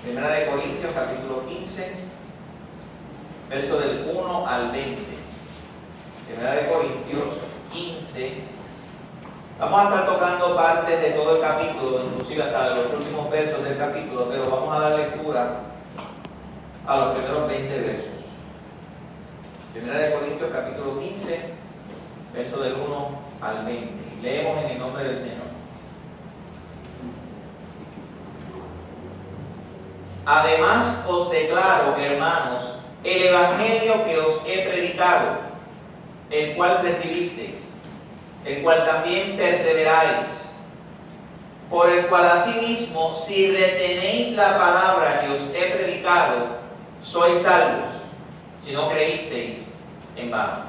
Primera de Corintios, capítulo 15, verso del 1 al 20. Primera de Corintios 15. Vamos a estar tocando partes de todo el capítulo, inclusive hasta de los últimos versos del capítulo, pero vamos a dar lectura a los primeros 20 versos. Primera de Corintios, capítulo 15, verso del 1 al 20. Leemos en el nombre del Señor. Además os declaro, hermanos, el evangelio que os he predicado, el cual recibisteis, el cual también perseveráis, por el cual asimismo, si retenéis la palabra que os he predicado, sois salvos, si no creísteis en vano.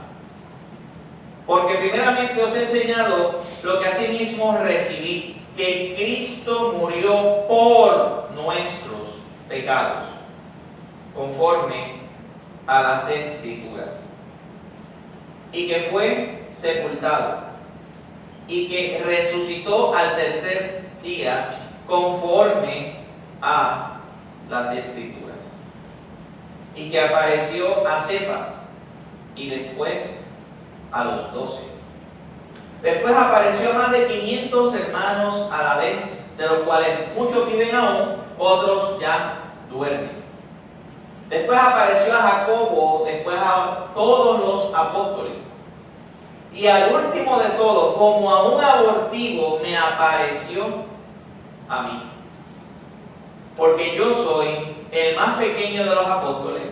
Porque primeramente os he enseñado lo que asimismo recibí, que Cristo murió por nuestros pecados, conforme a las Escrituras, y que fue sepultado, y que resucitó al tercer día, conforme a las Escrituras, y que apareció a Cefas, y después a los 12. Después apareció a más de 500 hermanos a la vez, de los cuales muchos viven aún, otros ya duermen. Después apareció a Jacobo, después a todos los apóstoles. Y al último de todos, como a un abortivo, me apareció a mí. Porque yo soy el más pequeño de los apóstoles,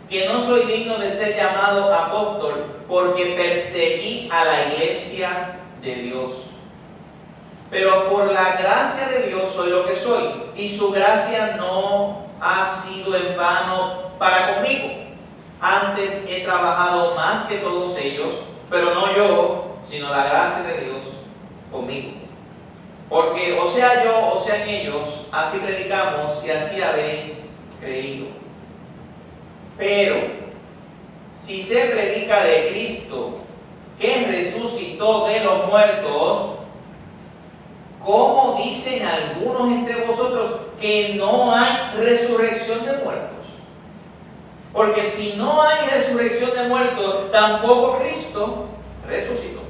que no soy digno de ser llamado apóstol, porque perseguí a la iglesia de Dios. Pero por la gracia de Dios soy lo que soy, y su gracia no ha sido en vano para conmigo. Antes he trabajado más que todos ellos, pero no yo, sino la gracia de Dios conmigo. Porque o sea yo, o sean ellos, así predicamos y así habéis creído. Pero si se predica de Cristo, que resucitó de los muertos, ¿cómo dicen algunos entre vosotros que no hay resurrección de muertos? Porque si no hay resurrección de muertos, tampoco Cristo resucitó.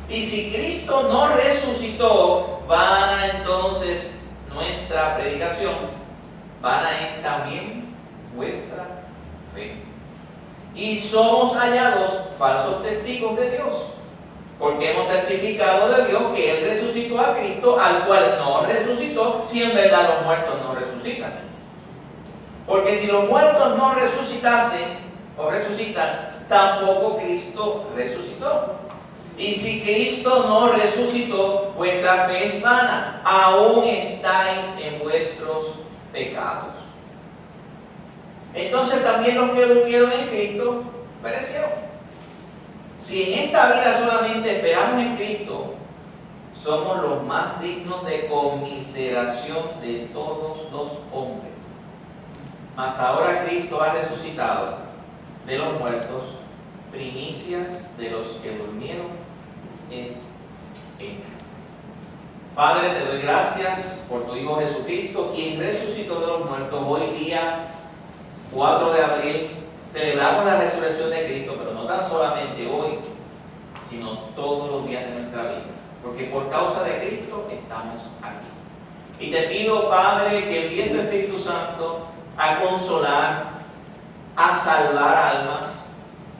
Y si Cristo no resucitó, vana entonces nuestra predicación, vana es también vuestra fe. Y somos hallados falsos testigos de Dios, porque hemos testificado de Dios que Él resucitó a Cristo, al cual no resucitó, si en verdad los muertos no resucitan. Porque si los muertos no resucitasen o resucitan, tampoco Cristo resucitó. Y si Cristo no resucitó, vuestra fe es vana, aún estáis en vuestros pecados. Entonces también los que durmieron en Cristo perecieron. Si en esta vida solamente esperamos en Cristo, somos los más dignos de conmiseración de todos los hombres. Mas ahora Cristo ha resucitado de los muertos, primicias de los que durmieron es Él. Padre, te doy gracias por tu Hijo Jesucristo, quien resucitó de los muertos. Hoy día 4 de abril celebramos la resurrección de Cristo, pero no tan solamente hoy, sino todos los días de nuestra vida, porque por causa de Cristo estamos aquí. Y te pido, Padre, que envíes tu Espíritu Santo a consolar, a salvar almas,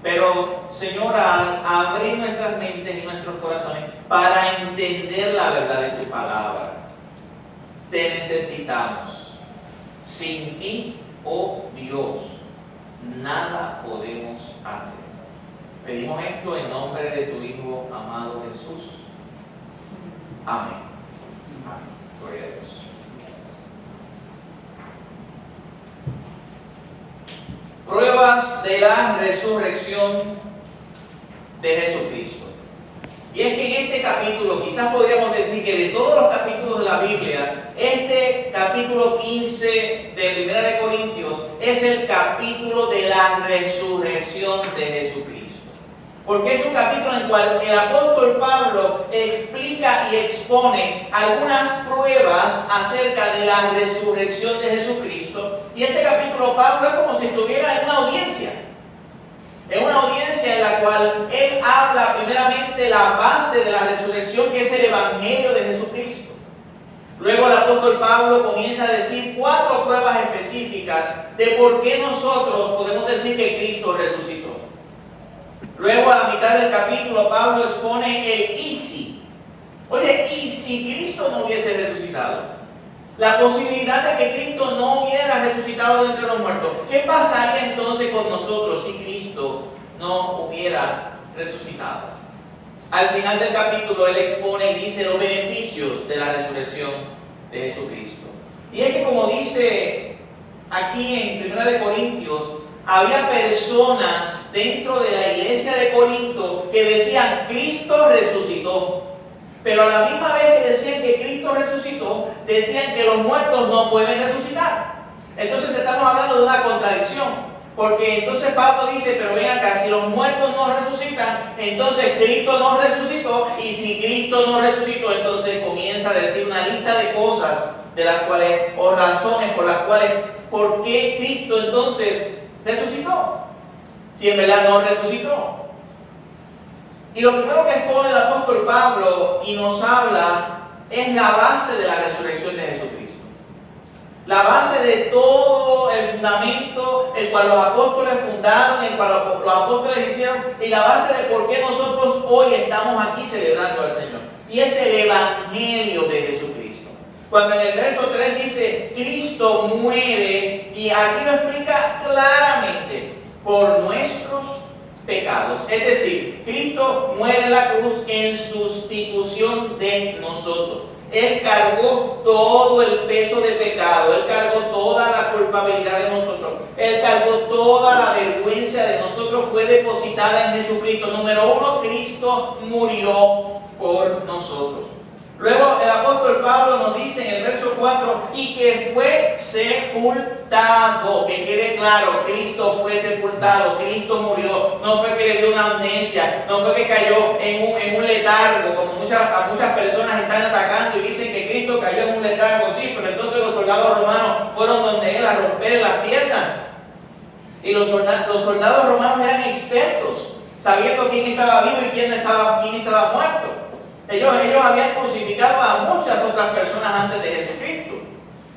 pero, Señor, a abrir nuestras mentes y nuestros corazones para entender la verdad de tu palabra. Te necesitamos. Sin ti, oh Dios, nada podemos hacer. Pedimos esto en nombre de tu Hijo amado Jesús. Amén. Amén. Gloria a Dios. Pruebas de la resurrección de Jesucristo. Y es que en este capítulo, quizás podríamos decir que de todos los capítulos de la Biblia, este capítulo 15 de Primera de Corintios es el capítulo de la resurrección de Jesucristo. porque es un capítulo en el cual el apóstol Pablo explica y expone algunas pruebas acerca de la resurrección de Jesucristo. Y este capítulo Pablo es como si estuviera en una audiencia. En una audiencia en la cual él habla primeramente la base de la resurrección, que es el Evangelio de Jesucristo. Luego el apóstol Pablo comienza a decir 4 pruebas específicas de por qué nosotros podemos decir que Cristo resucitó. Luego a la mitad del capítulo Pablo expone el y si. Oye, ¿y si Cristo no hubiese resucitado? La posibilidad de que Cristo no hubiera resucitado de entre los muertos. ¿Qué pasaría entonces con nosotros si Cristo no hubiera resucitado? Al final del capítulo él expone y dice los beneficios de la resurrección de Jesucristo. Y es que, como dice aquí en 1 Corintios, había personas dentro de la iglesia de Corinto que decían Cristo resucitó. Pero a la misma vez que decían que Cristo resucitó, decían que los muertos no pueden resucitar. Entonces estamos hablando de una contradicción. Porque entonces Pablo dice, pero ven acá, si los muertos no resucitan, entonces Cristo no resucitó. Y si Cristo no resucitó, entonces comienza a decir una lista de cosas de las cuales, o razones por las cuales, ¿por qué Cristo entonces resucitó? Si en verdad no resucitó. Y lo primero que expone el apóstol Pablo y nos habla es la base de la resurrección de Jesucristo. La base de todo el fundamento el cual los apóstoles fundaron, el cual los apóstoles hicieron, y la base de por qué nosotros hoy estamos aquí celebrando al Señor. Y es el Evangelio de Jesucristo. Cuando en el verso 3 dice, Cristo muere, y aquí lo explica claramente, por nuestros pecados. Es decir, Cristo muere en la cruz en sustitución de nosotros. Él cargó todo el peso de pecado, Él cargó toda la culpabilidad de nosotros, Él cargó toda la vergüenza de nosotros, fue depositada en Jesucristo. Número 1, Cristo murió por nosotros. Luego el apóstol Pablo nos dice en el verso 4, y que fue sepultado. Que quede claro, Cristo fue sepultado, Cristo murió. No fue que le dio una amnesia, no fue que cayó en un letargo, como a muchas personas están atacando y dicen que Cristo cayó en un letargo. Sí, pero entonces los soldados romanos fueron donde él a romper las piernas. Y los soldados romanos eran expertos, sabiendo quién estaba vivo y quién estaba muerto. Ellos habían crucificado a muchas otras personas antes de Jesucristo.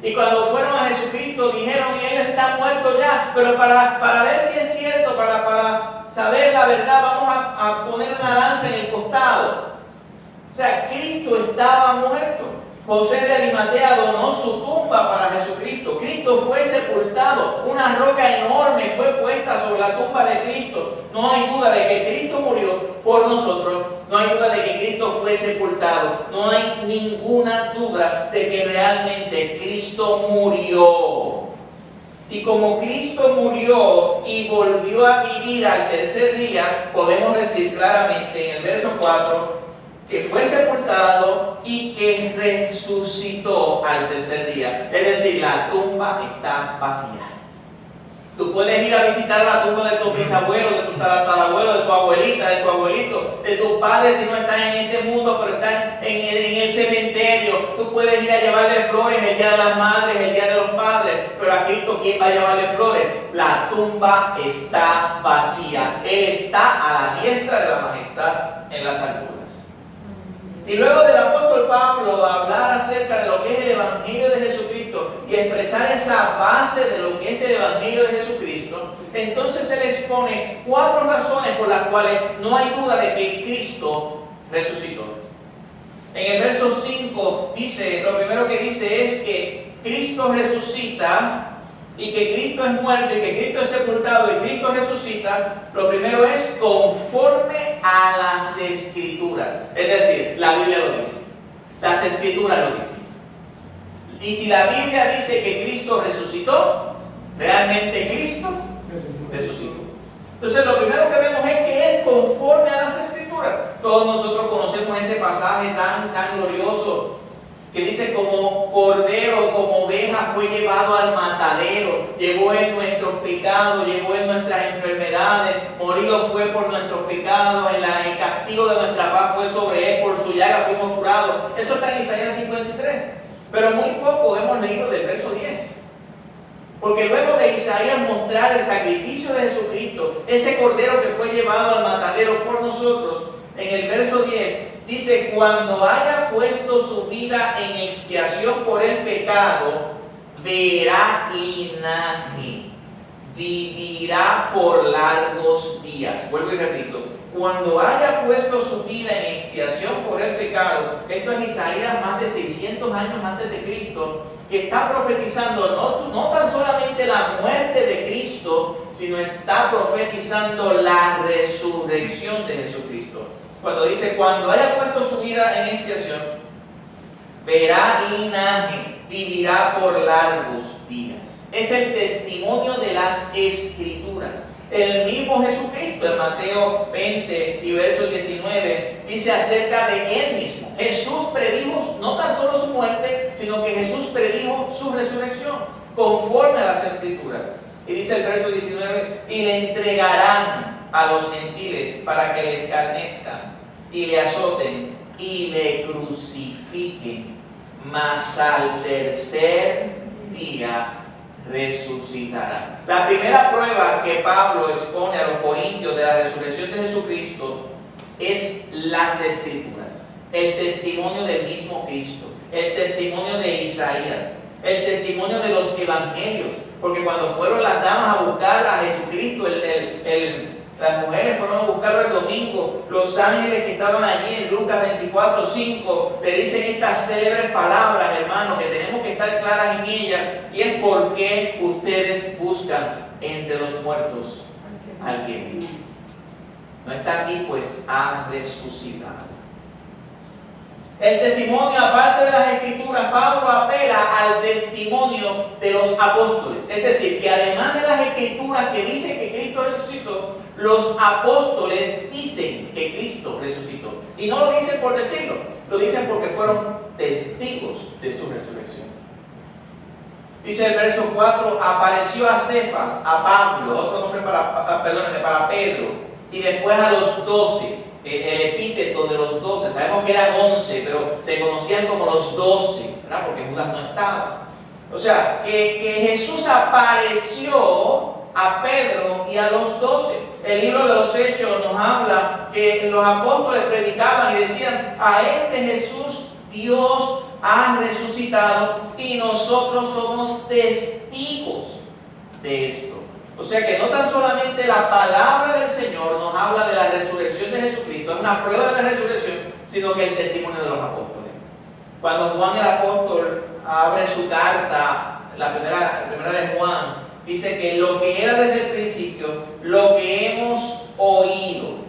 Y cuando fueron a Jesucristo dijeron, Él está muerto ya. Pero para ver si es cierto, para saber la verdad, vamos a poner una lanza en el costado. O sea, Cristo estaba muerto. José de Arimatea donó su tumba para Jesucristo. Cristo fue sepultado. Una roca enorme fue puesta sobre la tumba de Cristo. No hay duda de que Cristo murió por nosotros. No hay duda de que Cristo fue sepultado. No hay ninguna duda de que realmente Cristo murió. Y como Cristo murió y volvió a vivir al tercer día, podemos decir claramente en el verso 4, que fue sepultado y que resucitó al tercer día. Es decir, la tumba está vacía. Tú puedes ir a visitar la tumba de tu bisabuelo, de tu tatarabuelo, de tu abuelita, de tu abuelito, de tus padres si no están en este mundo, pero están en el cementerio. Tú puedes ir a llevarle flores el día de las madres, el día de los padres, pero a Cristo, ¿quién va a llevarle flores? La tumba está vacía. Él está a la diestra de la majestad en las alturas. Y luego del apóstol Pablo hablar acerca de lo que es el Evangelio de Jesucristo y expresar esa base de lo que es el Evangelio de Jesucristo, entonces él expone 4 razones por las cuales no hay duda de que Cristo resucitó. En el verso 5 dice, lo primero que dice es que Cristo resucita y que Cristo es muerto y que Cristo es sepultado y Cristo resucita. Lo primero es conforme a las Escrituras. Es decir, la Biblia lo dice. Las Escrituras lo dicen. Y si la Biblia dice que Cristo resucitó, realmente Cristo resucitó. Entonces lo primero que vemos es que es conforme a las Escrituras. Todos nosotros conocemos ese pasaje tan glorioso que dice, como cordero, como oveja fue llevado al matadero, llevó en nuestros pecados, llevó en nuestras enfermedades, morido herido fue por nuestros pecados, el castigo de nuestra paz fue sobre Él, por su llaga fuimos curados. Eso está en Isaías 53. Pero muy poco hemos leído del verso 10. Porque luego de Isaías mostrar el sacrificio de Jesucristo, ese cordero que fue llevado al matadero por nosotros, en el verso 10 dice: cuando haya puesto su vida en expiación por el pecado, verá linaje, vivirá por largos días. Vuelvo y repito: cuando haya puesto su vida en expiación por el pecado. Esto es Isaías más de 600 años antes de Cristo, que está profetizando no tan solamente la muerte de Cristo, sino está profetizando la resurrección de Jesucristo. Cuando dice: cuando haya puesto su vida en expiación, verá linaje, vivirá por largos días. Es el testimonio de las Escrituras. El mismo Jesucristo en Mateo 20 y verso 19 dice acerca de Él mismo. Jesús predijo no tan solo su muerte, sino que Jesús predijo su resurrección conforme a las Escrituras. Y dice el verso 19: y le entregarán a los gentiles para que le escarnezcan y le azoten y le crucifiquen, mas al tercer día resucitará. La primera prueba que Pablo expone a los corintios de la resurrección de Jesucristo es las Escrituras, el testimonio del mismo Cristo, el testimonio de Isaías, el testimonio de los evangelios. Porque cuando fueron las damas a buscar a Jesucristo, las mujeres fueron a buscarlo el domingo, los ángeles que estaban allí en Lucas 24:5 le dicen estas célebres palabras, hermanos, que tenemos que estar claras en ellas, y es: por qué ustedes buscan entre los muertos al que vive. No está aquí, pues ha resucitado. El testimonio, aparte de las Escrituras, Pablo apela al testimonio de los apóstoles. Es decir, que además de las Escrituras que dicen que Cristo resucitó, los apóstoles dicen que Cristo resucitó. Y no lo dicen por decirlo, lo dicen porque fueron testigos de su resurrección. Dice el verso 4: apareció a Cefas, a Pablo, otro nombre para Pedro, y después a los 12. El epíteto de los 12, sabemos que eran 11, pero se conocían como los 12, ¿verdad? Porque Judas no estaba. O sea, que Jesús apareció a Pedro y a los 12. El libro de los Hechos nos habla que los apóstoles predicaban y decían: a este Jesús Dios ha resucitado y nosotros somos testigos de esto. O sea que no tan solamente la palabra del Señor nos habla de la resurrección de Jesucristo, es una prueba de la resurrección, sino que el testimonio de los apóstoles. Cuando Juan el apóstol abre su carta, la primera de Juan, dice que lo que era desde el principio, lo que hemos oído,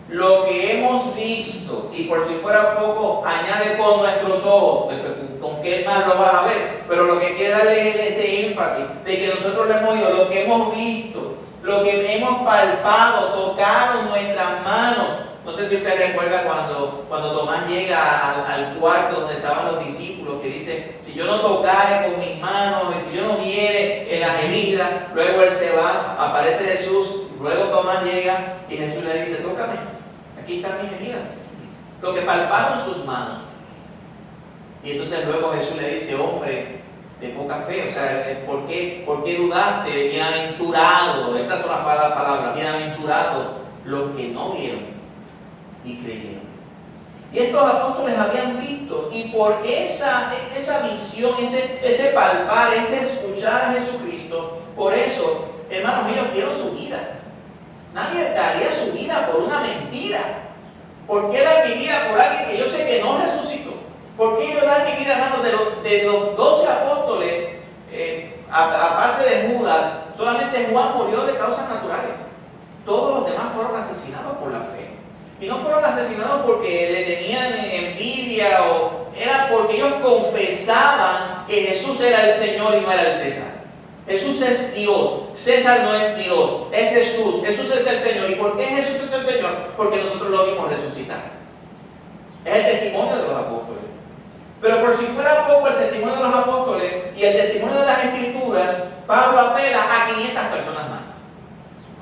lo que hemos visto, y por si fuera poco, añade con nuestros ojos, con qué más lo vas a ver, pero lo que queda es ese énfasis de que nosotros lo hemos oído, lo que hemos visto, lo que hemos palpado, tocaron nuestras manos. No sé si usted recuerda cuando Tomás llega al cuarto donde estaban los discípulos, que dice: si yo no tocare con mis manos, y si yo no viere en las heridas, luego él se va, aparece Jesús, luego Tomás llega y Jesús le dice: tócame, aquí están mis heridas, lo que palparon sus manos. Y entonces luego Jesús le dice: hombre de poca fe, o sea, ¿por qué dudaste? Bienaventurado, estas son las palabras, bienaventurados los que no vieron y creyeron. Y estos apóstoles habían visto, y por esa visión, ese palpar, ese escuchar a Jesucristo, por eso, hermanos, ellos dieron su vida. Nadie daría su vida por una mentira. ¿Por qué dar mi vida por alguien que yo sé que no resucitó? ¿Por qué yo dar mi vida, hermanos, de los 12 apóstoles, aparte de Judas, solamente Juan murió de causas naturales? Todos los demás fueron asesinados por la fe. Y no fueron asesinados porque le tenían envidia, o era porque ellos confesaban que Jesús era el Señor y no era el César. Jesús es Dios, César no es Dios, es Jesús, Jesús es el Señor. ¿Y por qué Jesús es el Señor? Porque nosotros lo vimos resucitar. Es el testimonio de los apóstoles. Pero por si fuera poco el testimonio de los apóstoles y el testimonio de las Escrituras, Pablo apela a 500 personas más.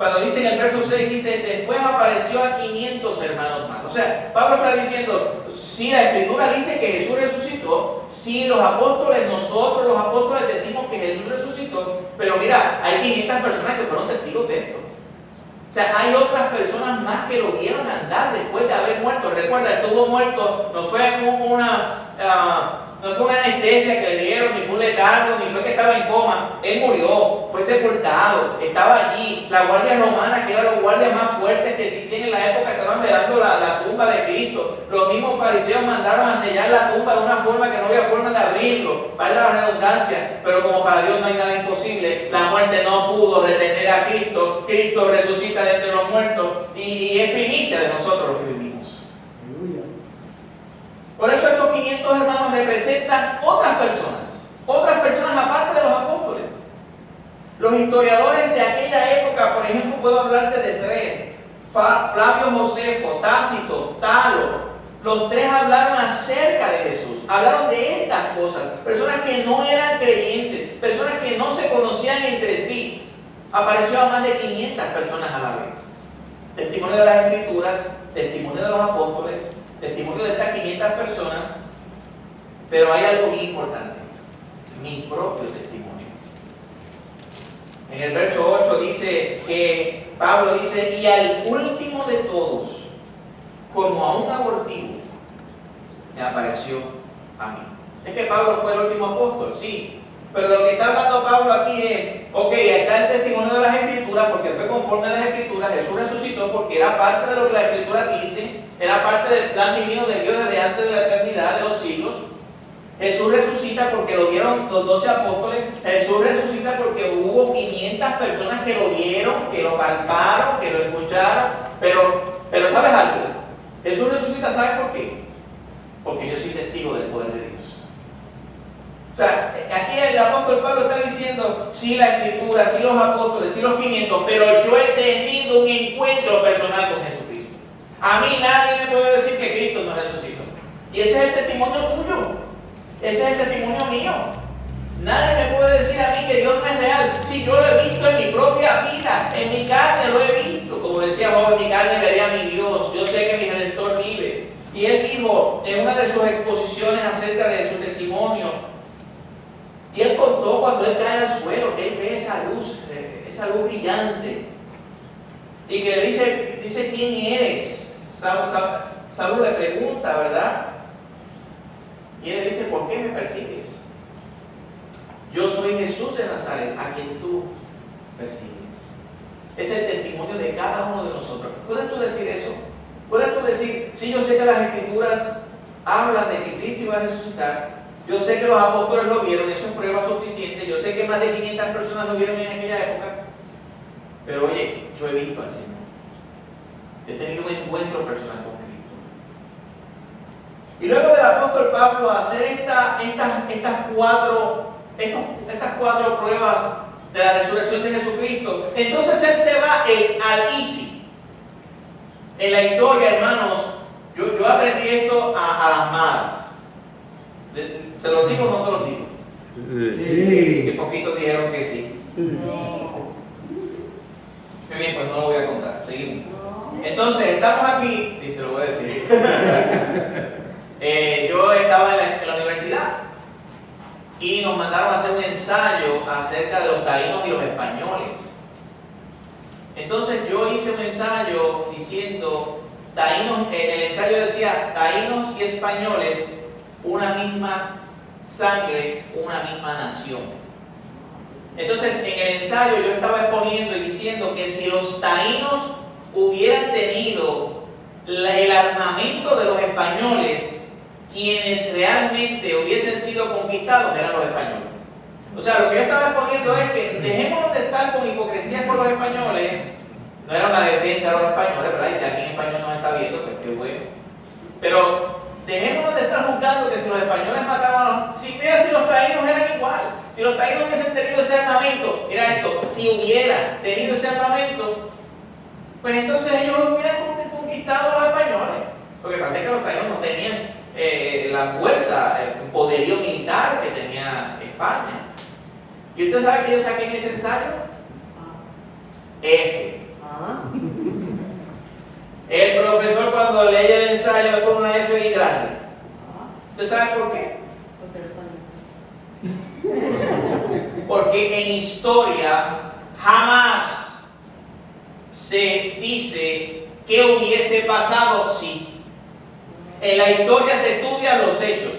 Cuando dice en el verso 6, dice, después apareció a 500 hermanos más. O sea, Pablo está diciendo, si la Escritura dice que Jesús resucitó, si los apóstoles, nosotros los apóstoles decimos que Jesús resucitó, pero mira, hay 500 personas que fueron testigos de esto. O sea, hay otras personas más que lo vieron andar después de haber muerto. Recuerda, estuvo muerto, no fue no fue una anestesia que le dieron, ni fue un letargo, ni fue que estaba en coma. Él murió, fue sepultado, estaba allí. La guardia romana, que eran los guardias más fuertes que existían en la época, estaban velando la tumba de Cristo. Los mismos fariseos mandaron a sellar la tumba de una forma que no había forma de abrirlo, valga la redundancia. Pero como para Dios no hay nada imposible, la muerte no pudo retener a Cristo. Cristo resucita de entre los muertos y es primicia de nosotros los que vivimos. Por eso estos 500 hermanos representan otras personas aparte de los apóstoles. Los historiadores de aquella época, por ejemplo, puedo hablarte de tres: Flavio Josefo, Tácito, Talo. Los tres hablaron acerca de Jesús, hablaron de estas cosas. Personas que no eran creyentes, personas que no se conocían entre sí. Apareció a más de 500 personas a la vez. Testimonio de las Escrituras, testimonio de los apóstoles, testimonio de estas 500 personas, pero hay algo muy importante: mi propio testimonio. En el verso 8 dice que Pablo dice, y al último de todos, como a un abortivo, me apareció a mí. Es que Pablo fue el último apóstol, sí, pero lo que está hablando Pablo aquí es, ok, está el testimonio de las Escrituras, porque fue conforme a las Escrituras. Jesús resucitó porque era parte de lo que las Escrituras dicen, era parte del plan divino de Dios desde antes de la eternidad, de los siglos. Jesús resucita porque lo vieron los 12 apóstoles. Jesús resucita porque hubo 500 personas que lo vieron, que lo palparon, que lo escucharon. Pero ¿sabes algo? Jesús resucita, ¿sabes por qué? Porque yo soy testigo del poder de Dios. O sea, aquí el apóstol Pablo está diciendo, sí la Escritura, sí los apóstoles, sí los 500, pero yo he tenido un encuentro personal con Jesucristo. A mí nadie me puede decir que Cristo no resucitó. Y ese es el testimonio tuyo. Ese es el testimonio mío. Nadie me puede decir a mí que Dios no es real. Si yo lo he visto en mi propia vida, en mi carne lo he visto. Como decía Job, en mi carne veré a mi Dios. Yo sé que mi Redentor vive. Y él dijo en una de sus exposiciones acerca de su testimonio, y él contó cuando él cae al suelo, que él ve esa luz brillante. Y que le dice ¿quién eres? Saulo le pregunta, ¿verdad? Y él le dice, ¿por qué me persigues? Yo soy Jesús de Nazaret, a quien tú persigues. Es el testimonio de cada uno de nosotros. ¿Puedes tú decir eso? ¿Puedes tú decir, sí, yo sé que las Escrituras hablan de que Cristo iba a resucitar? Yo sé que los apóstoles lo vieron, eso es prueba suficiente. Yo sé que más de 500 personas lo vieron en aquella época. Pero oye, yo he visto al Señor. He tenido un encuentro personal con Cristo. Y luego del apóstol Pablo hacer estas cuatro pruebas de la resurrección de Jesucristo, entonces él se va al easy. En la historia, hermanos, yo aprendí esto a las malas. ¿Se los digo o no se los digo? Sí. Que poquitos dijeron que sí. Qué bien, pues no lo voy a contar. Seguimos. Entonces, estamos aquí. Sí, se lo voy a decir. Yo estaba en la universidad y nos mandaron a hacer un ensayo acerca de los taínos y los españoles. Entonces, yo hice un ensayo diciendo, taínos, el ensayo decía, taínos y españoles, una misma sangre, una misma nación. Entonces, en el ensayo yo estaba exponiendo y diciendo que si los taínos hubieran tenido el armamento de los españoles, quienes realmente hubiesen sido conquistados eran los españoles. O sea, lo que yo estaba exponiendo es que dejémonos de estar con hipocresías por los españoles. No era una defensa de los españoles, ¿verdad? Y si alguien español nos está viendo, pues qué bueno. Pero dejémonos de estar juzgando que si los españoles mataban a los... Mira, si los taínos eran igual. Si los taínos hubiesen tenido ese armamento, mira esto, si hubieran tenido ese armamento, pues entonces ellos hubieran conquistado a los españoles. Lo que pasa es que los taínos no tenían la fuerza, el poderío militar que tenía España. ¿Y usted sabe que yo saqué en ese ensayo? F. El profesor cuando lee el ensayo le pone una F bien grande. ¿Usted sabe por qué? Porque en historia jamás se dice qué hubiese pasado si. En la historia se estudian los hechos.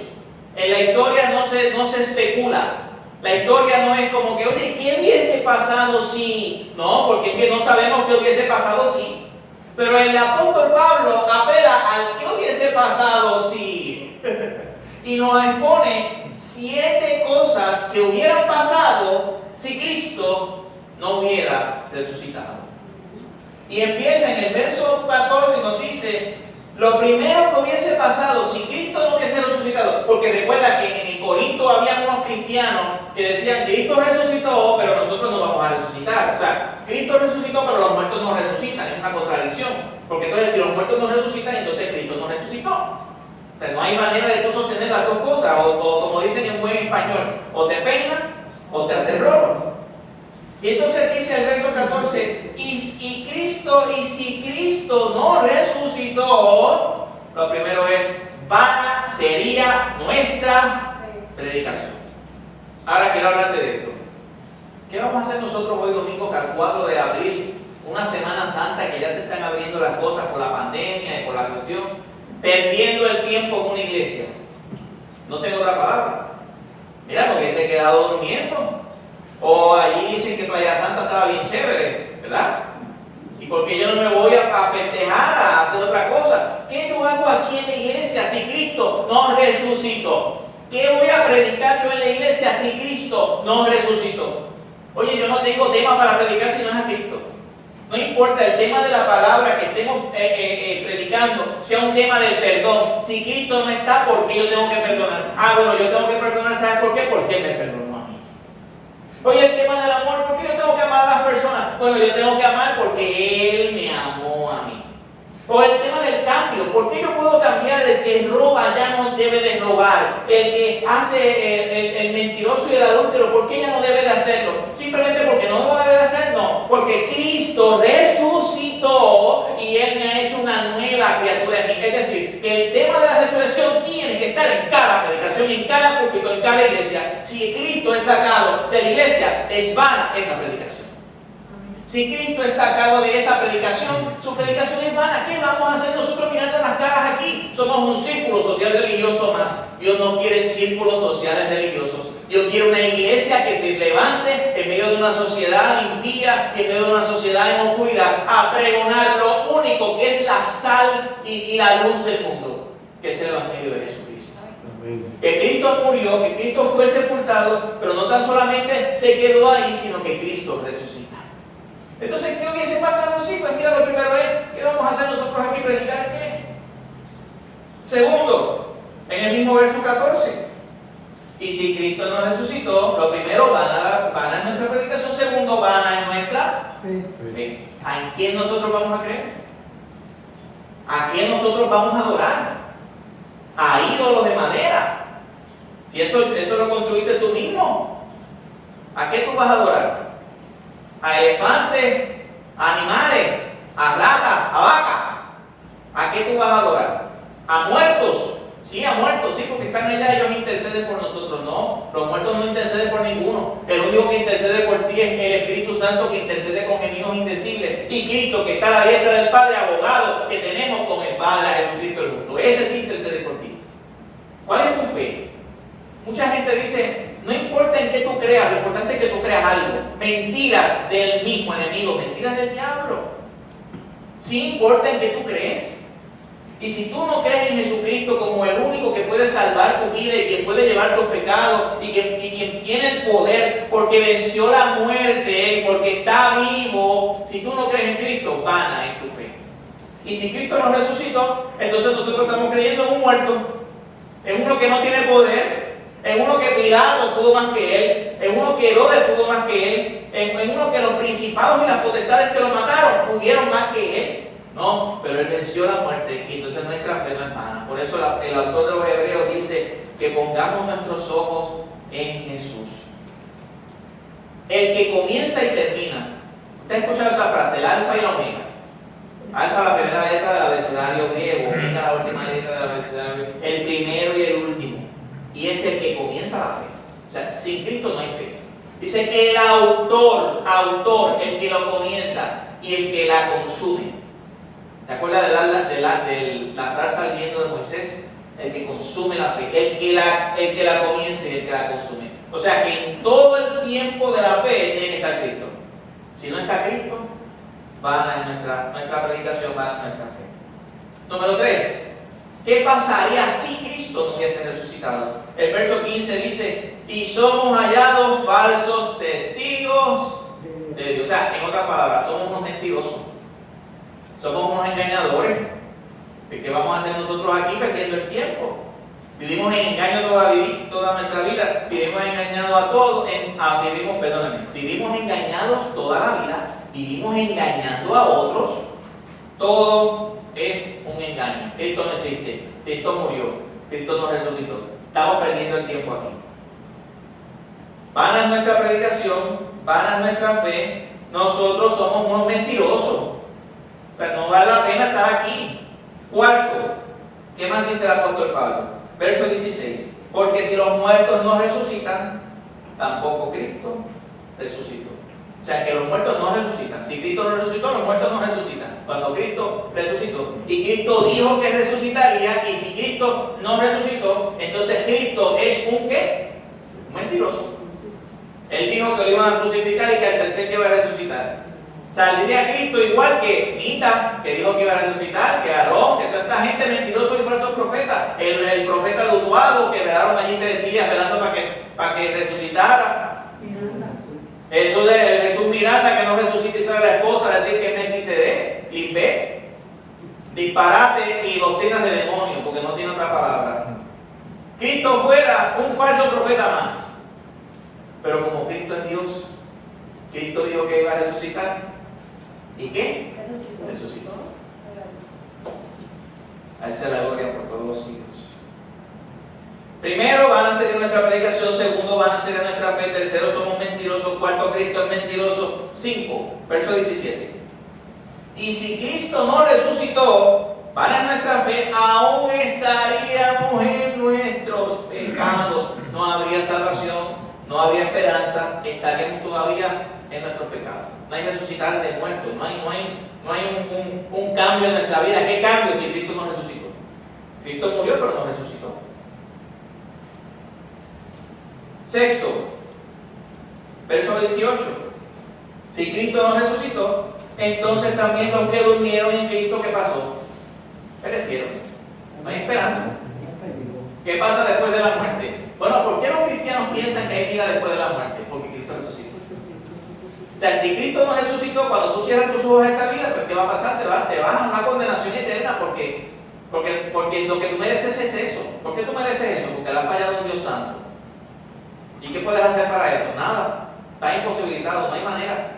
En la historia no se especula. La historia no es como que, oye, ¿qué hubiese pasado si? No, porque es que no sabemos qué hubiese pasado si. Pero el apóstol Pablo apela al qué hubiese pasado si. Y nos expone 7 cosas que hubieran pasado si Cristo no hubiera resucitado. Y empieza en el verso 14 y nos dice, lo primero que hubiese pasado si Cristo no hubiese resucitado, porque recuerda que en Corinto había unos cristianos que decían, Cristo resucitó, pero nosotros no vamos a resucitar. O sea, Cristo resucitó, pero los muertos no resucitan. Es una contradicción. Porque entonces si los muertos no resucitan, entonces Cristo no resucitó. O sea, no hay manera de tú sostener las dos cosas, o como dicen en buen español, o te peina o te hace robo. Y entonces dice el verso 14, y si Cristo no resucitó, lo primero es, vana sería nuestra predicación. Ahora quiero hablarte de esto. ¿Qué vamos a hacer nosotros hoy domingo 4 de abril? Una Semana Santa que ya se están abriendo las cosas por la pandemia y por la cuestión, perdiendo el tiempo en una iglesia. No tengo otra palabra. Mira, me hubiese quedado durmiendo. O allí dicen que Playa Santa estaba bien chévere, ¿verdad? ¿Y por qué yo no me voy a festejar, a hacer otra cosa? ¿Qué yo hago aquí en la iglesia si Cristo no resucitó? ¿Qué voy a predicar yo en la iglesia si Cristo no resucitó? Oye, yo no tengo tema para predicar si no es a Cristo. No importa el tema de la palabra que estemos predicando, sea un tema del perdón. Si Cristo no está, ¿por qué yo tengo que perdonar? Ah, bueno, yo tengo que perdonar, ¿sabes por qué? Porque Él me perdonó a mí. Oye, el tema del amor, ¿por qué yo tengo que amar a las personas? Bueno, yo tengo que amar porque Él me amó a mí. O el tema del cambio, ¿por qué yo puedo cambiar? El que roba ya no debe de robar. El que hace el mentiroso y el adúltero, ¿por qué ya no debe de hacerlo? Simplemente porque no lo debe de hacer, no. Porque Cristo resucitó y Él me ha hecho una nueva criatura en mí. Es decir, que el tema de la resurrección tiene que estar en cada predicación, en cada púlpito, en cada iglesia. Si Cristo es sacado de la iglesia, es vana esa predicación. Si Cristo es sacado de esa predicación, su predicación es vana. ¿Qué vamos a hacer nosotros mirando las caras aquí? Somos un círculo social religioso más. Dios no quiere círculos sociales religiosos. Dios quiere una iglesia que se levante en medio de una sociedad impía y en medio de una sociedad en oscuridad a pregonar lo único que es la sal y la luz del mundo, que es el Evangelio de Jesucristo. Que Cristo murió, que Cristo fue sepultado, pero no tan solamente se quedó ahí, sino que Cristo resucitó. Entonces, ¿qué hubiese pasado? Sí, pues mira, lo primero es, ¿qué vamos a hacer nosotros aquí? ¿Predicar qué? Segundo, en el mismo verso 14. Y si Cristo no resucitó, lo primero, vana es nuestra predicación. Segundo, vana es nuestra fe. ¿A quién nosotros vamos a creer? ¿A quién nosotros vamos a adorar? A ídolos de madera. Si eso lo construiste tú mismo, ¿a qué tú vas a adorar? ¿A elefantes, a animales, a ratas, a vacas? ¿A qué tú vas a adorar? ¿A muertos? Sí, a muertos, sí, porque están allá, ellos interceden por nosotros. No, los muertos no interceden por ninguno. El único que intercede por ti es el Espíritu Santo, que intercede con gemidos indecibles. Y Cristo, que está a la diestra del Padre, abogado que tenemos con el Padre, a Jesucristo el justo. Ese sí intercede por ti. ¿Cuál es tu fe? Mucha gente dice, no importa en qué tú creas, lo importante es que tú creas algo. Mentiras del mismo enemigo, mentiras del diablo. Sí importa en qué tú crees. Y si tú no crees en Jesucristo como el único que puede salvar tu vida y quien puede llevar tus pecados y quien tiene el poder porque venció la muerte, porque está vivo, si tú no crees en Cristo, vana es tu fe. Y si Cristo nos resucitó, entonces nosotros estamos creyendo en un muerto, en uno que no tiene poder, en uno que Pilato pudo más que él, en uno que Herodes pudo más que él, en uno que los principados y las potestades que lo mataron pudieron más que él. No, pero Él venció la muerte y entonces nuestra fe no es vana. Por eso el autor de los Hebreos dice que pongamos nuestros ojos en Jesús. El que comienza y termina. ¿Usted ha escuchado esa frase? El alfa y la omega. Alfa, la primera letra del abecedario griego, omega, la última letra del abecedario griego, el primero y el último. Y es el que comienza la fe. O sea, sin Cristo no hay fe. Dice el autor, el que lo comienza y el que la consume. ¿Se acuerda de la zarza ardiendo de Moisés? El que consume la fe, el que la comienza y el que la consume. O sea que en todo el tiempo de la fe tiene que estar Cristo. Si no está Cristo, van en nuestra predicación, van en nuestra fe. Número 3. ¿Qué pasaría si Cristo no hubiese resucitado? El verso 15 dice, y somos hallados falsos testigos de Dios. O sea, en otras palabras, somos unos mentirosos. Somos unos engañadores. ¿Qué vamos a hacer nosotros aquí perdiendo el tiempo? Vivimos en engaño toda nuestra vida. Vivimos engañados a todos. Vivimos engañados toda la vida. Vivimos engañando a otros. Todo es un engaño. Cristo no existe. Cristo murió. Cristo no resucitó. Estamos perdiendo el tiempo aquí. Van a nuestra predicación, van a nuestra fe. Nosotros somos unos mentirosos. O sea, no vale la pena estar aquí. Cuarto, ¿qué más dice el apóstol Pablo? Verso 16. Porque si los muertos no resucitan, tampoco Cristo resucitó. O sea, que los muertos no resucitan. Si Cristo no resucitó, los muertos no resucitan. Cuando Cristo resucitó. Y Cristo dijo que resucitaría. Y si Cristo no resucitó, entonces Cristo es un ¿qué? Un mentiroso. Él dijo que lo iban a crucificar y que al tercer día iba a resucitar. Saldría Cristo igual que Mita, que dijo que iba a resucitar, que Aarón, que toda esta gente mentirosos y falsos profetas. El profeta Dutuado, que velaron allí 3 días velando para que resucitara. Eso de Jesús Miranda, que no resucita y sale la esposa, decir que es Melquisedec, Lisbeth. Disparate y doctrinas de demonios, porque no tiene otra palabra. Cristo fuera un falso profeta más. Pero como Cristo es Dios, Cristo dijo que iba a resucitar. ¿Y qué? Resucitó. A Él sea la gloria por todos los siglos. Primero, van a ser en nuestra predicación. Segundo, van a ser en nuestra fe. Tercero, somos mentirosos. Cuarto, Cristo es mentiroso. 5, verso 17. Y si Cristo no resucitó, van a nuestra fe, aún estaríamos en nuestros pecados. No habría salvación, no habría esperanza, estaríamos todavía en nuestros pecados. No hay resucitar de muertos, no hay un cambio en nuestra vida. ¿Qué cambio si Cristo no resucitó? Cristo murió pero no resucitó. Sexto, verso 18. Si Cristo no resucitó, entonces también los que durmieron en Cristo, ¿qué pasó? Perecieron. No hay esperanza. ¿Qué pasa después de la muerte? Bueno, ¿por qué los cristianos piensan que hay vida después de la muerte? Porque Cristo resucitó. O sea, si Cristo no resucitó, cuando tú cierras tus ojos a esta vida, pues ¿qué va a pasar? Te vas a una condenación eterna porque lo que tú mereces es eso. ¿Por qué tú mereces eso? Porque le has fallado a un Dios santo. ¿Y qué puedes hacer para eso? Nada. Estás imposibilitado, no hay manera.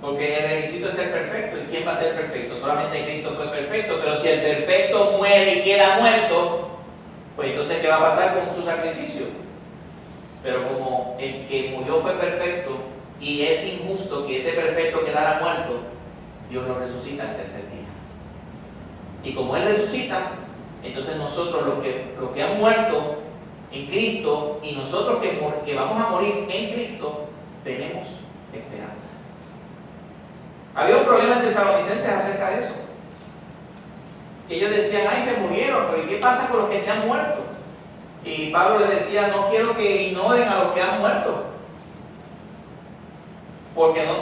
Porque el requisito es ser perfecto. ¿Y quién va a ser perfecto? Solamente Cristo fue perfecto. Pero si el perfecto muere y queda muerto, pues entonces ¿qué va a pasar con su sacrificio? Pero como el que murió fue perfecto y es injusto que ese perfecto quedara muerto, Dios lo resucita al tercer día. Y como Él resucita, entonces nosotros los que han muerto en Cristo y nosotros que vamos a morir en Cristo, tenemos esperanza. Había un problema en Tesalonicenses acerca de eso. Que ellos decían, ay, se murieron, pero ¿qué pasa con los que se han muerto? Y Pablo les decía, no quiero que ignoren a los que han muerto.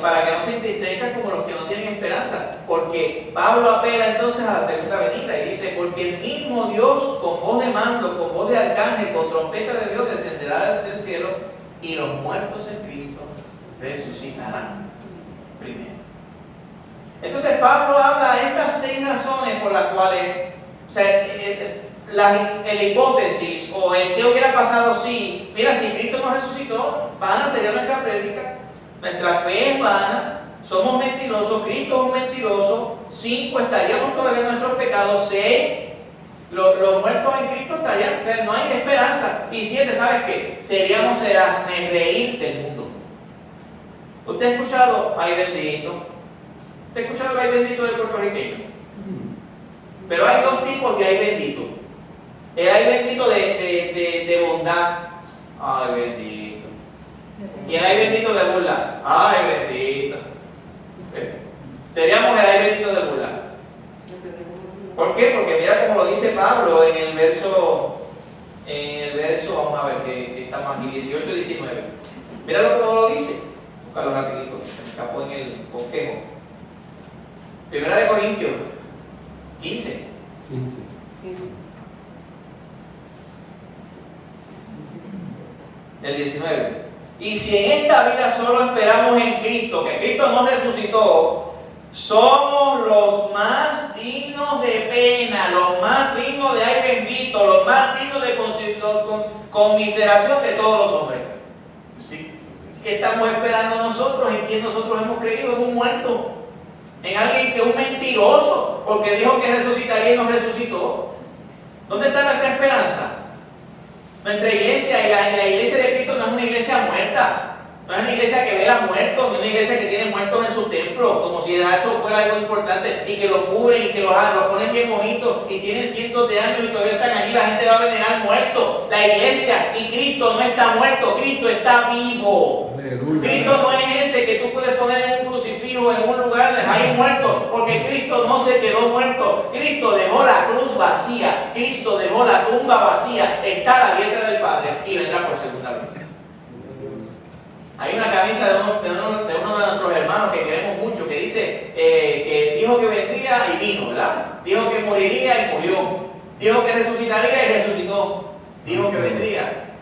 Para que no se entristezcan como los que no tienen esperanza. Porque Pablo apela entonces a la segunda venida y dice, porque el mismo Dios con voz de mando, con voz de arcángel, con trompeta de Dios descenderá del cielo y los muertos en Cristo resucitarán primero. Entonces Pablo habla de estas 6 razones por las cuales, o sea, la hipótesis o el que hubiera pasado si, mira, si Cristo no resucitó, vana sería nuestra prédica, nuestra fe es vana, somos mentirosos, Cristo es un mentiroso. 5, estaríamos todavía en nuestros pecados. 6, los muertos en Cristo estarían, o sea, no hay esperanza. Y 7, ¿sabes qué? Seríamos el hazmerreír del mundo. ¿Usted ha escuchado? Ay, bendito. ¿Te has escuchado el ay bendito del puertorriqueño? Pero hay dos tipos de ay bendito. El ay bendito de bondad. Ay bendito. Y el ay bendito de burla. Ay bendito. Seríamos el ay bendito de burla. ¿Por qué? Porque mira como lo dice Pablo en el verso, vamos a ver, que estamos aquí, 18-19. Míralo como lo dice. Búscalo rapidito, se me escapó en el bosquejo. Primera de Corintios 15. Del 19. Y si en esta vida solo esperamos en Cristo, que Cristo nos resucitó, somos los más dignos de pena, los más dignos de ay bendito, los más dignos de conmiseración de todos los hombres. ¿Sí? ¿Qué estamos esperando nosotros? ¿En quién nosotros hemos creído? En un muerto, en alguien que es un mentiroso, porque dijo que resucitaría y no resucitó. ¿Dónde está nuestra esperanza? Nuestra iglesia, y la iglesia de Cristo no es una iglesia muerta. No es una iglesia que vela muertos, no es una iglesia que tiene muertos en su templo, como si eso fuera algo importante, y que los cubren y que los ponen bien bonitos y tienen cientos de años y todavía están allí. La gente va a venerar muertos. La iglesia y Cristo no está muerto, Cristo está vivo. Aleluya. Cristo no es ese que tú puedes poner en un crucifijo, en un lugar ahí muerto, porque Cristo no se quedó muerto. Cristo dejó la cruz vacía, Cristo dejó la tumba vacía, está a la diestra del Padre y vendrá por segunda vez. Hay una camisa de uno de nuestros hermanos que queremos mucho que dice que dijo que vendría y vino, ¿verdad? Dijo que moriría y murió. Dijo que resucitaría y resucitó. Dijo que vendría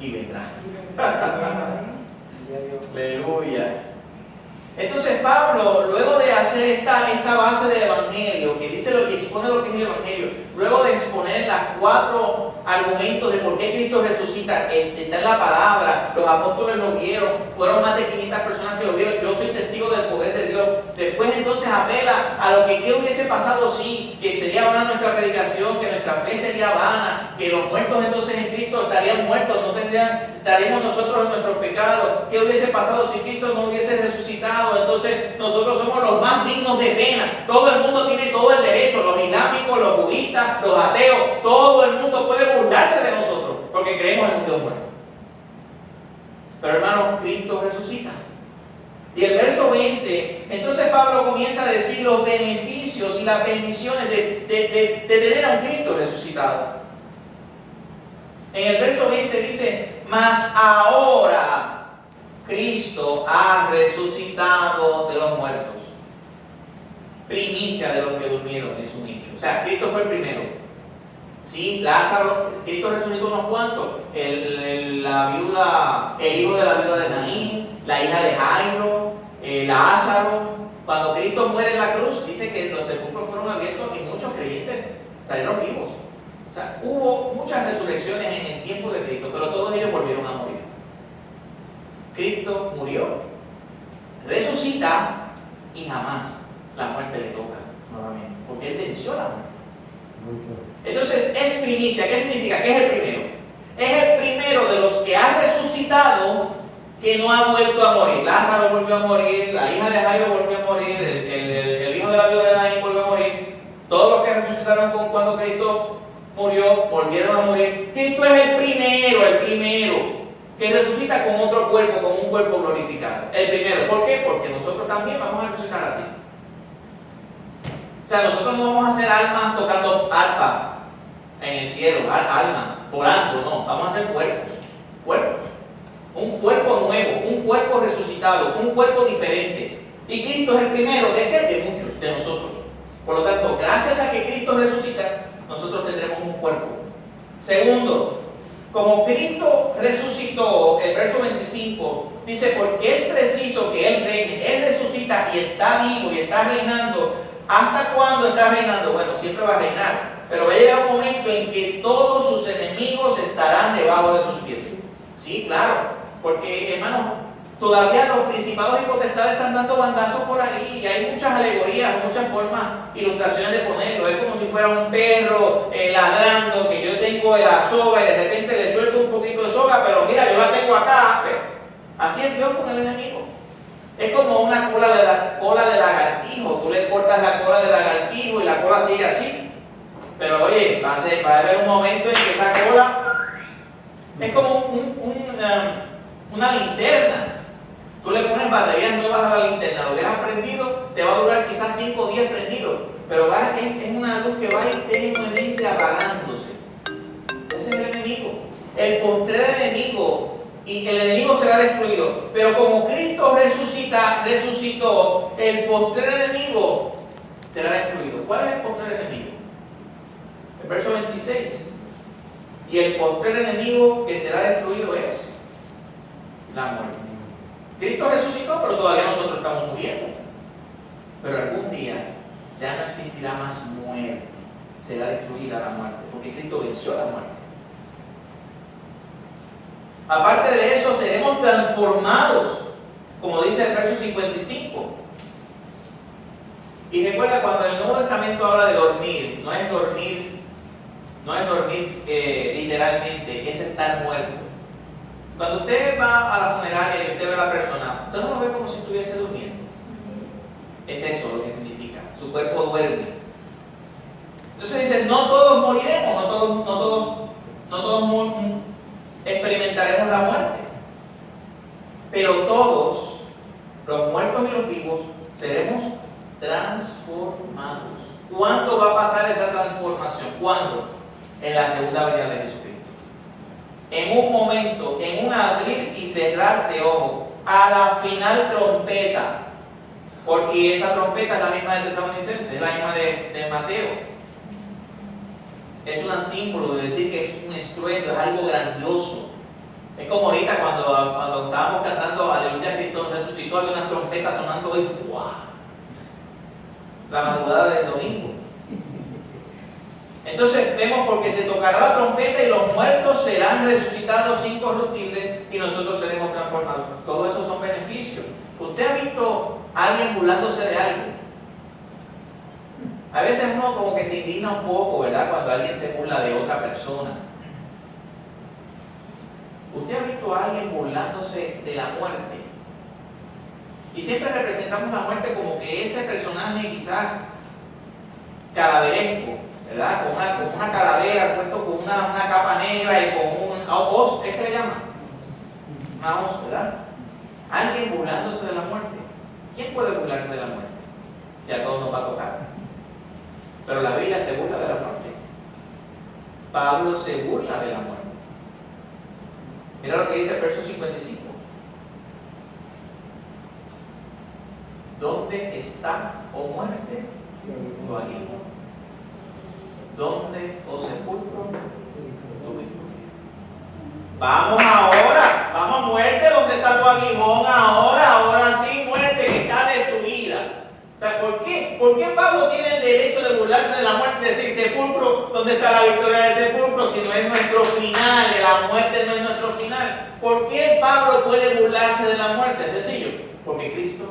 y vendrá. Aleluya. Entonces Pablo, luego de hacer esta base del Evangelio, que dice y expone lo que es el Evangelio, luego de exponer las 4 argumentos de por qué Cristo resucita, está en la palabra, los apóstoles lo vieron, fueron más de 500 personas que lo vieron, yo soy testigo del poder de Dios. Después entonces apela a lo que ¿qué hubiese pasado si? Que sería vana nuestra predicación, que nuestra fe sería vana, que los muertos entonces en Cristo estarían muertos, estaríamos nosotros en nuestros pecados. ¿Qué hubiese pasado si Cristo no hubiese resucitado? Entonces nosotros somos los más dignos de pena. Todo el mundo tiene todo el derecho, los islámicos, los budistas, los ateos, todo el mundo puede burlarse de nosotros porque creemos en un Dios muerto. Pero hermano, Cristo resucita. Y el verso 20, entonces Pablo comienza a decir los beneficios y las bendiciones de tener a un Cristo resucitado. En el verso 20 dice, mas ahora Cristo ha resucitado de los muertos, primicia de los que durmieron en su nicho. O sea, Cristo fue el primero. Sí, Lázaro, Cristo resucitó unos cuantos. El hijo de la viuda de Naín, la hija de Jairo, Lázaro. Cuando Cristo muere en la cruz, dice que los sepulcros fueron abiertos y muchos creyentes salieron vivos. O sea, hubo muchas resurrecciones en el tiempo de Cristo, pero todos ellos volvieron a morir. Cristo murió, resucita y jamás la muerte le toca nuevamente, porque Él venció la muerte. Entonces es primicia. ¿Qué significa? ¿Qué es el primero? Es el primero de los que ha resucitado que no ha vuelto a morir. Lázaro volvió a morir, la hija de Jairo volvió a morir, el hijo de la viuda de Naín volvió a morir. Todos los que resucitaron cuando Cristo murió volvieron a morir. Cristo es el primero que resucita con otro cuerpo, con un cuerpo glorificado. El primero. ¿Por qué? Porque nosotros también vamos a resucitar así. O sea, nosotros no vamos a hacer almas tocando arpa en el cielo, almas volando, no. Vamos a hacer cuerpos. Un cuerpo nuevo, un cuerpo resucitado, un cuerpo diferente. Y Cristo es el primero, ¿de qué? De muchos, de nosotros. Por lo tanto, gracias a que Cristo resucita, nosotros tendremos un cuerpo. Segundo, como Cristo resucitó, el verso 25 dice, porque es preciso que Él reine. Él resucita y está vivo y está reinando. ¿Hasta cuándo está reinando? Bueno, siempre va a reinar, pero va a llegar un momento en que todos sus enemigos estarán debajo de sus pies. Sí, claro, porque hermanos, todavía los principados y potestades están dando bandazos por ahí y hay muchas alegorías, muchas formas, ilustraciones de ponerlo. Es como si fuera un perro ladrando, que yo tengo la soga y de repente le suelto un poquito de soga, pero mira, yo la tengo acá. Así es Dios con el enemigo. Es como una cola de lagartijo. Tú le cortas la cola de lagartijo y la cola sigue así. Pero oye, va a haber un momento en que esa cola es como una linterna. Tú le pones baterías nuevas a la linterna, lo dejas prendido, te va a durar quizás 5 días prendido, pero es una luz que va a ir tenuemente apagándose. Ese es el enemigo. El postrer enemigo, y el enemigo será destruido. Pero como Cristo resucitó, el postrer enemigo será destruido. ¿Cuál es el postrer enemigo? El verso 26. Y el postrer enemigo que será destruido es la muerte. Cristo resucitó, pero todavía nosotros estamos muriendo. Pero algún día ya no existirá más muerte. Será destruida la muerte, porque Cristo venció la muerte. Aparte de eso, seremos transformados, como dice el verso 55. Y recuerda, cuando el Nuevo Testamento habla de dormir, no es dormir literalmente, es estar muerto. Cuando usted va a la funeraria y usted ve a la persona, usted no lo ve como si estuviese durmiendo. Es eso lo que significa. Su cuerpo duerme. Entonces dice, no todos moriremos, no todos experimentaremos la muerte. Pero todos, los muertos y los vivos, seremos transformados. ¿Cuándo va a pasar esa transformación? ¿Cuándo? En la segunda venida de Jesucristo. En un momento, en un abrir y cerrar de ojos, a la final trompeta, porque esa trompeta es la misma de Tesalonicenses, es la misma de Mateo. Es un símbolo de decir que es un estruendo, es algo grandioso. Es como ahorita cuando estábamos cantando Aleluya, Cristo resucitó, había una trompeta sonando y ¡guau! La madrugada del domingo. Entonces vemos, porque se tocará la trompeta y los muertos serán resucitados incorruptibles y nosotros seremos transformados. Todo eso son beneficios. ¿Usted ha visto a alguien burlándose de algo? A veces uno como que se indigna un poco, ¿verdad? Cuando alguien se burla de otra persona. ¿Usted ha visto a alguien burlándose de la muerte? Y siempre representamos la muerte como que ese personaje quizás calaveresco, ¿verdad? Con una calavera, puesto con una capa negra y con un hoz, ¿es que le llaman? Una hoz, ¿verdad? Alguien burlándose de la muerte. ¿Quién puede burlarse de la muerte? Si a todos nos va a tocar. Pero la Biblia se burla de la muerte. Pablo se burla de la muerte. Mira lo que dice el verso 55. ¿Dónde está, oh muerte, tu aguijón? ¿Dónde, oh sepulcro, tu victoria? Vamos ahora, vamos muerte, ¿dónde está tu aguijón? Ahora sí, muerte que está destruida. O sea, ¿por qué? ¿Por qué Pablo tiene el derecho de burlarse de la muerte y decir, sepulcro, ¿dónde está la victoria del sepulcro? Si no es nuestro final, la muerte no es nuestro final. ¿Por qué Pablo puede burlarse de la muerte? Es sencillo, porque Cristo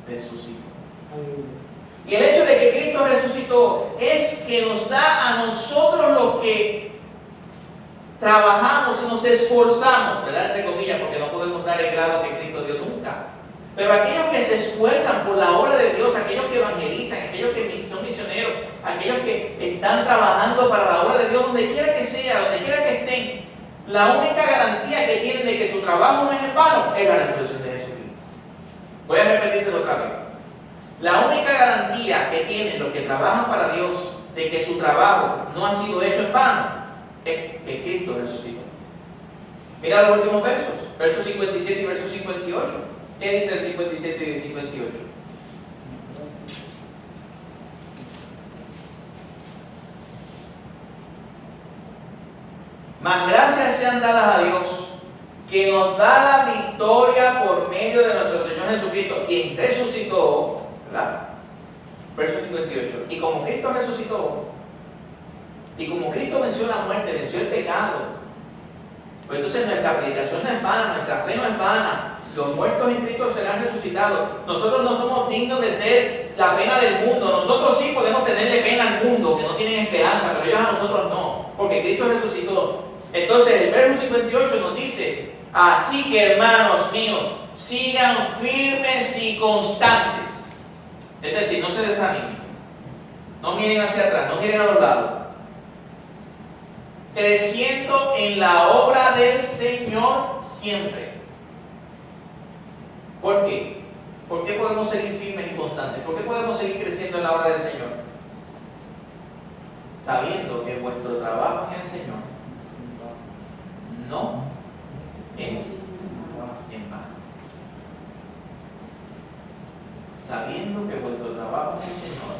resucitó. Y el hecho de que Cristo resucitó es que nos da a nosotros los que trabajamos y nos esforzamos, ¿verdad? Entre comillas, porque no podemos dar el grado que Cristo dio nunca. Pero aquellos que se esfuerzan por la obra de Dios, aquellos que evangelizan, aquellos que son misioneros, aquellos que están trabajando para la obra de Dios, donde quiera que sea, donde quiera que estén, la única garantía que tienen de que su trabajo no es en vano es la resurrección de Jesucristo. Voy a repetírtelo otra vez. La única garantía que tienen los que trabajan para Dios de que su trabajo no ha sido hecho en vano es que Cristo resucitó. Mira los últimos versos, versos 57 y versos 58. ¿Qué dice el 57 y el 58? Mas gracias sean dadas a Dios, que nos da la victoria por medio de nuestro Señor Jesucristo, quien resucitó, ¿verdad? Verso 58. Y como Cristo resucitó, y como Cristo venció la muerte, venció el pecado, pues entonces nuestra predicación no es vana, nuestra fe no es vana. Los muertos en Cristo serán resucitados. Nosotros no somos dignos de ser la pena del mundo. Nosotros sí podemos tenerle pena al mundo, que no tienen esperanza, pero ellos a nosotros no, porque Cristo resucitó. Entonces el verso 58 nos dice, así que hermanos míos, sigan firmes y constantes. Es decir, no se desanimen, no miren hacia atrás, no miren a los lados. Creciendo en la obra del Señor siempre. ¿Por qué? ¿Por qué podemos seguir firmes y constantes? ¿Por qué podemos seguir creciendo en la obra del Señor? Sabiendo que vuestro trabajo en el Señor no es en vano. Sabiendo que vuestro trabajo en el Señor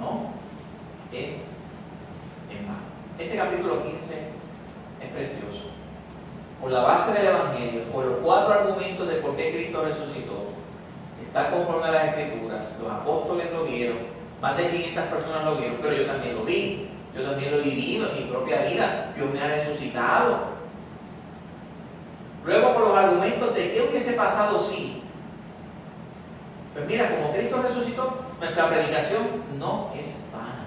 no es en vano. Este capítulo 15 es precioso. Por la base del Evangelio, por los 4 argumentos de por qué Cristo resucitó, está conforme a las Escrituras. Los apóstoles lo vieron, más de 500 personas lo vieron, pero yo también lo vi, yo también lo he vivido en mi propia vida. Dios me ha resucitado. Luego, por los argumentos de qué hubiese pasado si. Pues mira, como Cristo resucitó, nuestra predicación no es vana.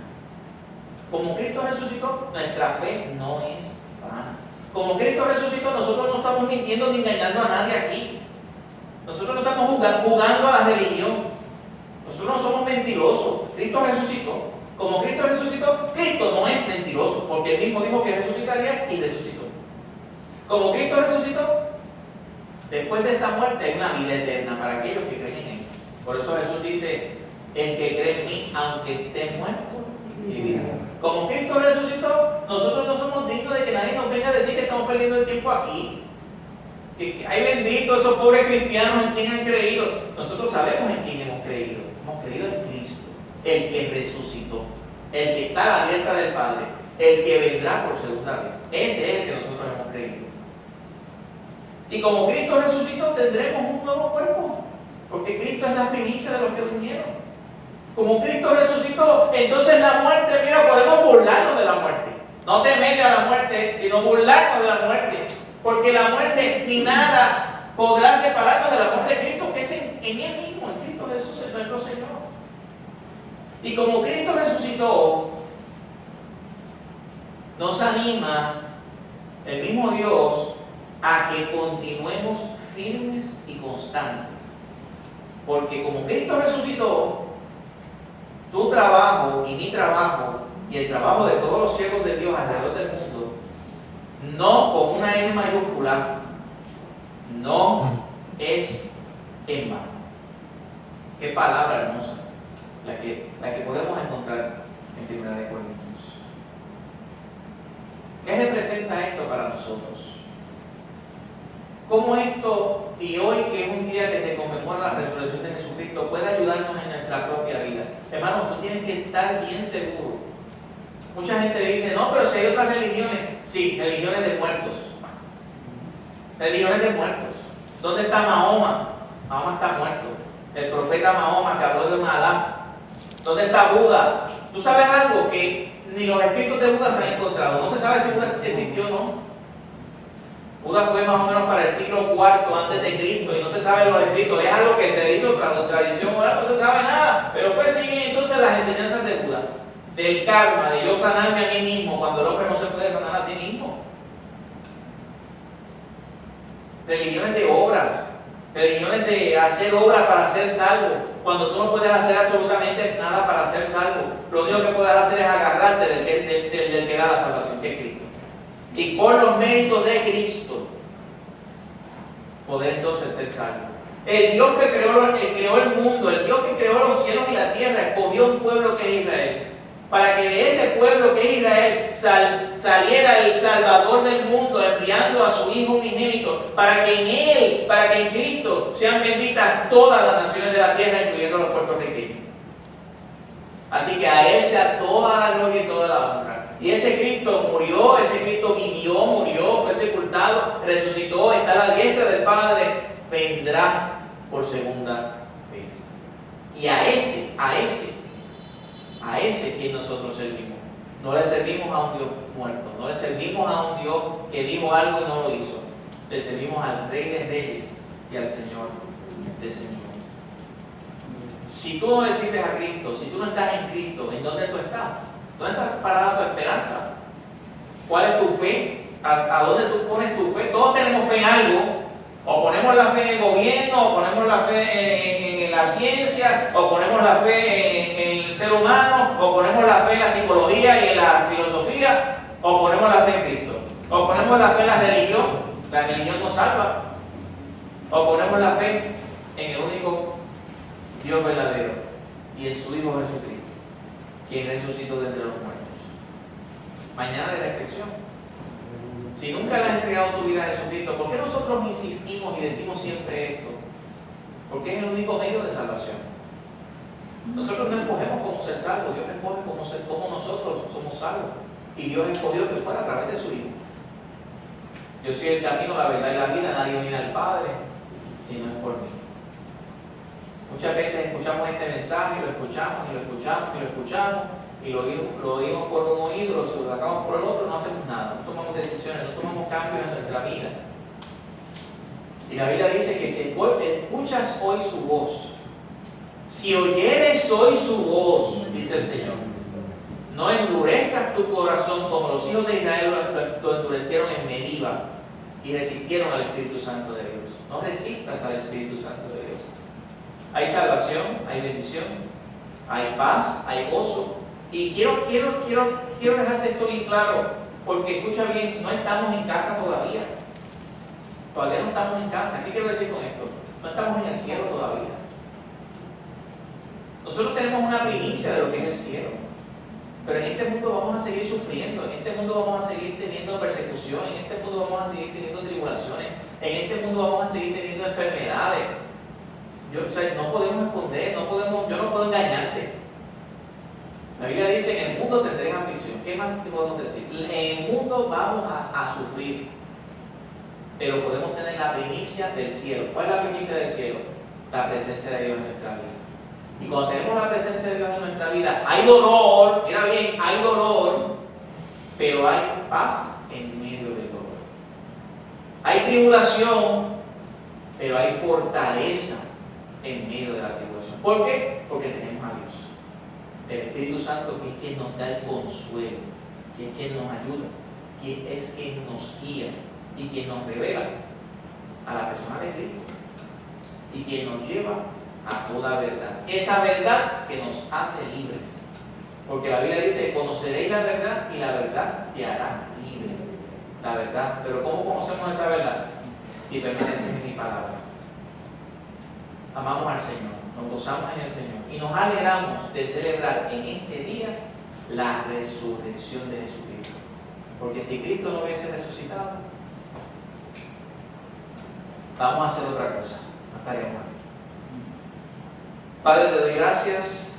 Como Cristo resucitó, nuestra fe no es vana. Como Cristo resucitó, nosotros no estamos mintiendo ni engañando a nadie aquí. Nosotros no estamos jugando a la religión. Nosotros no somos mentirosos. Cristo resucitó. Como Cristo resucitó, Cristo no es mentiroso, porque Él mismo dijo que resucitaría y resucitó. Como Cristo resucitó, después de esta muerte hay una vida eterna para aquellos que creen en Él. Por eso Jesús dice, el que cree en mí, aunque esté muerto, vivirá. Como Cristo resucitó, nosotros no somos dignos de que nadie nos venga a decir que estamos perdiendo el tiempo aquí. Que hay benditos esos pobres cristianos en quien han creído. Nosotros sabemos en quién hemos creído. Hemos creído en Cristo, el que resucitó, el que está a la diestra del Padre, el que vendrá por segunda vez. Ese es el que nosotros hemos creído. Y como Cristo resucitó, tendremos un nuevo cuerpo, porque Cristo es la primicia de los que durmieron. Como Cristo resucitó, entonces la muerte, mira, podemos burlarnos de la muerte. No temerle a la muerte, sino burlarnos de la muerte. Porque la muerte ni nada podrá separarnos de la muerte de Cristo, que es en Él mismo, en Cristo Jesús, es nuestro Señor. Y como Cristo resucitó, nos anima el mismo Dios a que continuemos firmes y constantes. Porque como Cristo resucitó, tu trabajo y mi trabajo y el trabajo de todos los siervos de Dios alrededor del mundo, no con una N mayúscula, no es en vano. Qué palabra hermosa la que podemos encontrar en 1 Corintios. ¿Qué representa esto para nosotros? ¿Cómo esto, y hoy que es un día que se conmemora la resurrección de Jesucristo, puede ayudarnos en nuestra propia vida? Hermanos, tú tienes que estar bien seguro. Mucha gente dice, no, pero si hay otras religiones. Sí, religiones de muertos. Religiones de muertos. ¿Dónde está Mahoma? Mahoma está muerto. El profeta Mahoma que habló de un Adán. ¿Dónde está Buda? ¿Tú sabes algo que ni los escritos de Buda se han encontrado? No se sabe si Buda existió o no. Buda fue más o menos para el siglo IV antes de Cristo y no se sabe los escritos. Es algo que se hizo tradición oral, no se sabe nada. Pero pues siguen entonces las enseñanzas de Buda. Del karma, de yo sanarme a mí mismo, cuando el hombre no se puede sanar a sí mismo. Religiones de obras, religiones de hacer obras para ser salvo, cuando tú no puedes hacer absolutamente nada para ser salvo. Lo único que puedes hacer es agarrarte del que da la salvación, que es Cristo. Y por los méritos de Cristo, poder entonces ser salvo. El Dios que creó el mundo, el Dios que creó los cielos y la tierra, escogió un pueblo que es Israel. Para que de ese pueblo que es Israel saliera el Salvador del mundo, enviando a su Hijo unigénito, para que en Él, para que en Cristo sean benditas todas las naciones de la tierra, incluyendo los puertorriqueños. Así que a Él sea toda la gloria y toda la honra. Y ese Cristo murió, ese Cristo vivió, murió, fue sepultado, resucitó, está a la diestra del Padre, vendrá por segunda vez. Y a ese que nosotros servimos. No le servimos a un Dios muerto, no le servimos a un Dios que dijo algo y no lo hizo. Le servimos al Rey de Reyes y al Señor de Señores. Si tú no le sirves a Cristo, si tú no estás en Cristo, ¿en dónde tú estás? ¿Dónde está parada tu esperanza? ¿Cuál es tu fe? ¿A dónde tú pones tu fe? Todos tenemos fe en algo, O ponemos la fe en el gobierno, o ponemos la fe en la ciencia, o ponemos la fe en el ser humano, o ponemos la fe en la psicología y en la filosofía, o ponemos la fe en Cristo. O ponemos la fe en la religión nos salva. O ponemos la fe en el único Dios verdadero y en su Hijo Jesucristo, quien resucitó de entre los muertos. Mañana de reflexión. Si nunca le has entregado tu vida a Jesucristo, ¿por qué nosotros insistimos y decimos siempre esto? Porque es el único medio de salvación. Nosotros no escogemos cómo ser salvos, Dios escoge cómo nosotros somos salvos. Y Dios escogió que fuera a través de su Hijo. Yo soy el camino, la verdad y la vida, nadie viene al Padre si no es por mí. Muchas veces escuchamos este mensaje, lo escuchamos y lo escuchamos y lo escuchamos, y lo oímos por un oído, lo sacamos por el otro, no hacemos nada, no tomamos decisiones, no tomamos cambios en nuestra vida. Y la Biblia dice que si escuchas hoy su voz, si oyeres hoy su voz, dice el Señor, no endurezcas tu corazón como los hijos de Israel lo endurecieron en Meriba y resistieron al Espíritu Santo de Dios. No resistas al Espíritu Santo de Dios. Hay salvación, hay bendición, hay paz, hay gozo. Y quiero dejarte esto bien claro, porque escucha bien, no estamos en casa todavía. Todavía no estamos en casa. ¿Qué quiero decir con esto? No estamos en el cielo todavía. Nosotros tenemos una primicia de lo que es el cielo. Pero en este mundo vamos a seguir sufriendo, en este mundo vamos a seguir teniendo persecución, en este mundo vamos a seguir teniendo tribulaciones, en este mundo vamos a seguir teniendo enfermedades. No podemos esconder, yo no puedo engañarte. La Biblia dice, en el mundo tendréis aflicción. ¿Qué más te podemos decir? En el mundo vamos a sufrir, pero podemos tener la primicia del cielo. ¿Cuál es la primicia del cielo? La presencia de Dios en nuestra vida. Y cuando tenemos la presencia de Dios en nuestra vida, hay dolor, mira bien, hay dolor, pero hay paz en medio del dolor. Hay tribulación, pero hay fortaleza en medio de la tribulación. ¿Por qué? Porque tenemos a Dios. El Espíritu Santo, que es quien nos da el consuelo, que es quien nos ayuda, que es quien nos guía y quien nos revela a la persona de Cristo y quien nos lleva a toda verdad. Esa verdad que nos hace libres. Porque la Biblia dice, conoceréis la verdad y la verdad te hará libre. La verdad. Pero ¿cómo conocemos esa verdad? Si permaneces en mi palabra. Amamos al Señor, nos gozamos en el Señor y nos alegramos de celebrar en este día la resurrección de Jesucristo. Porque si Cristo no hubiese resucitado, vamos a hacer otra cosa, no estaríamos aquí. Padre, te doy gracias,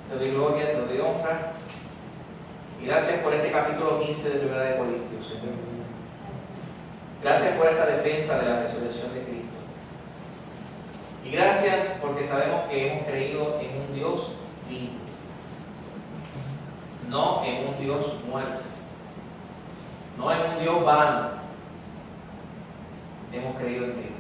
te doy gloria, te doy honra y gracias por este capítulo 15 de 1 de Corintios, Señor. Gracias por esta defensa de la resurrección de Cristo. Y gracias porque sabemos que hemos creído en un Dios vivo, no en un Dios muerto, no en un Dios vano. Hemos creído en Cristo.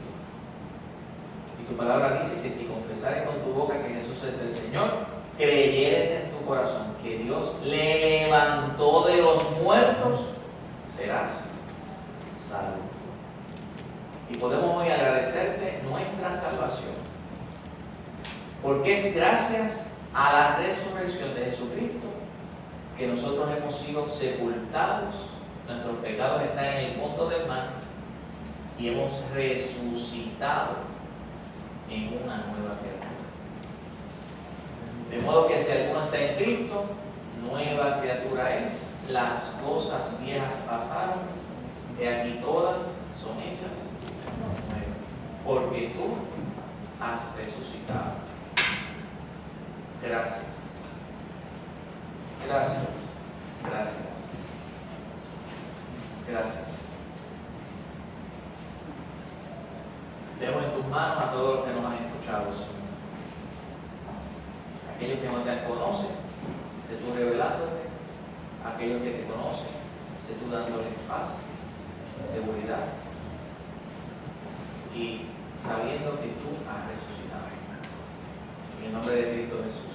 Y tu palabra dice que si confesares con tu boca que Jesús es el Señor, creyeres en tu corazón que Dios le levantó de los muertos, serás salvo. Y podemos hoy agradecerte nuestra salvación, porque es gracias a la resurrección de Jesucristo que nosotros hemos sido sepultados, nuestros pecados están en el fondo del mar y hemos resucitado en una nueva criatura. De modo que si alguno está en Cristo, nueva criatura es. Las cosas viejas pasaron, y aquí todas son hechas nuevas, porque tú has resucitado. Gracias. Gracias. Gracias. Gracias. Dejo en tus manos a todos los que nos han escuchado, Señor. Aquellos que no te conocen, sé tú revelándote. Aquellos que te conocen, sé tú dándoles paz, seguridad y sabiendo que tú has resucitado. En el nombre de Cristo Jesús.